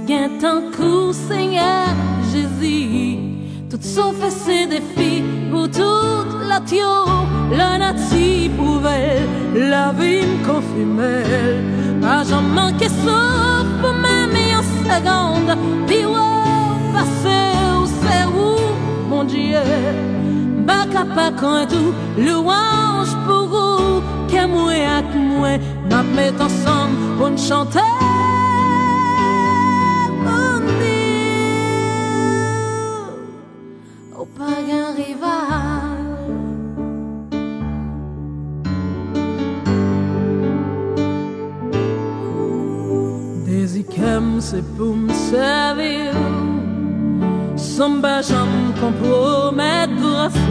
Gain tant coup, Seigneur Jésus, tout sauf ces défis pour toute la tio, la natie pouvait la vie me confirmer. Pas j'en manquais sauf pour même en seconde, puis ouais, passer où c'est où, mon Dieu, baka pas quand tout, louange pour vous, qu'à moi avec moi, n'a mettre ensemble pour nous chanter. C'est pour me servir, sans jamais compromettre grâce.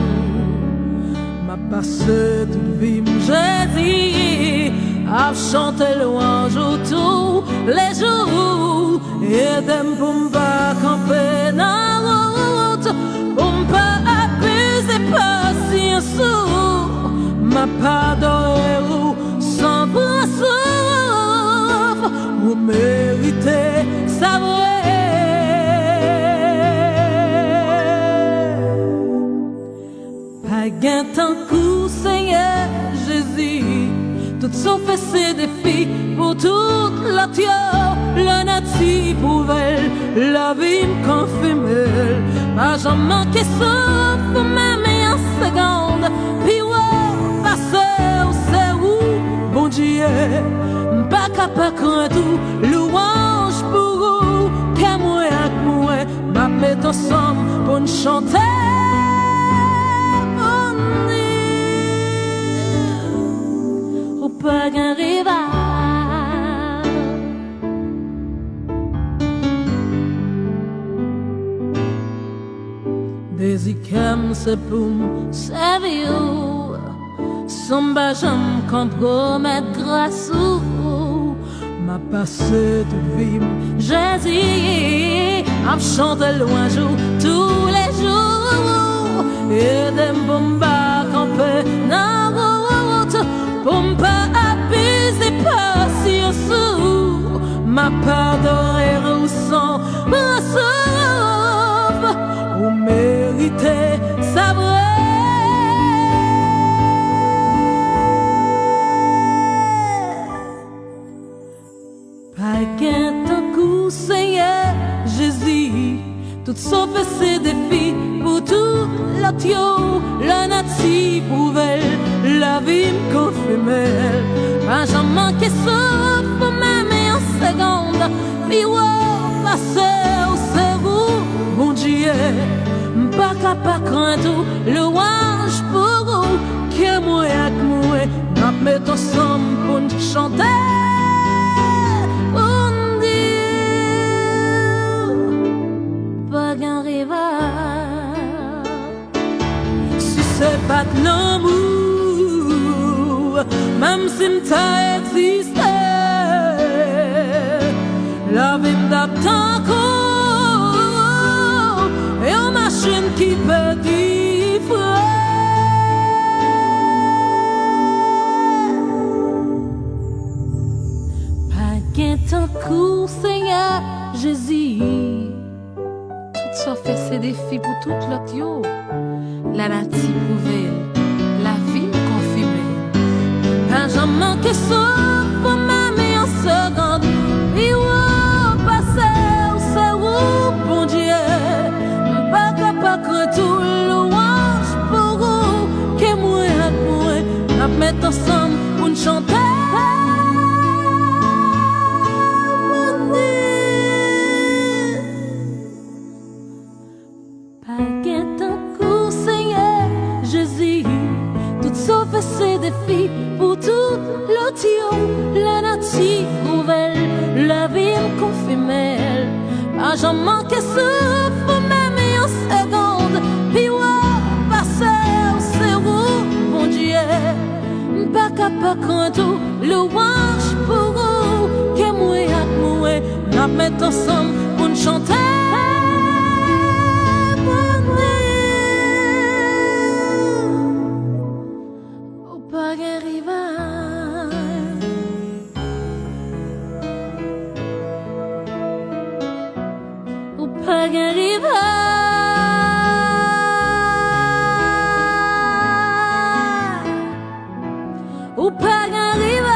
M'a passé toute vie, j'ai dit, à chanter louange tous les jours, et d'aime pour me pas camper dans la route, pour me pas abuser patience, m'a pas adoré sans bras. Vous méritez sa pas gain tant coup, Seigneur Jésus, tout sauf ces défis pour toute la terre, la nature pouvait la vie me confirmer. Pas j'en manquais sauf pour même en seconde, puis ouais, passer où c'est où, bon Dieu, pas capable quand tout, louange pour vous, qu'à moi avec moi, m'a mettre ensemble pour nous chanter. Au pas qu'un rival, des icônes c'est pour me servir, sans jamais compromettre grâce ou m'a passé toute vie, Jésus, à chanter louange tous les jours, et des bombes camper dans la route, pour me pas abuser patience, m'a pardonné ou sans sauve, ou mériter sa vraie. Seigneur Jésus, tout sauf ces défis pour tout la tio, la nature pouvait la vie me confirmer. Pas j'en manquais sauf pour même en seconde, puis ouais, passer où c'est vous, mon Dieu, pas capable quand tout, louange pour vous, que moi avec moi, n'a mettre ensemble pour nous chanter. Si c'est pas de l'amour, même si m't'a existé, la vie m'adapte encore, et en machine qui peut différer. Pas qu'un temps court, Seigneur Jésus, ça fait ces défis pour toute l'autre yo. La nature pouvait la vie me confirmer. Pas j'en manquais sauf pour même en seconde. Et ouais, passer où c'est où, bon Dieu, pas capable que tout louange pour vous, que moi et moi, nous mettre ensemble pour nous chanter. Ces défis pour toute l'autre, la nature nouvelle, la vie me confirme. Pas j'en manquais sauf même en seconde, puis ouais, passer où c'est où, mon Dieu, pas capable quand tout, louange pour vous, que moi et moi, nous mettre ensemble pour nous chanter. pas qu'un rival. Ou pas qu'un rival.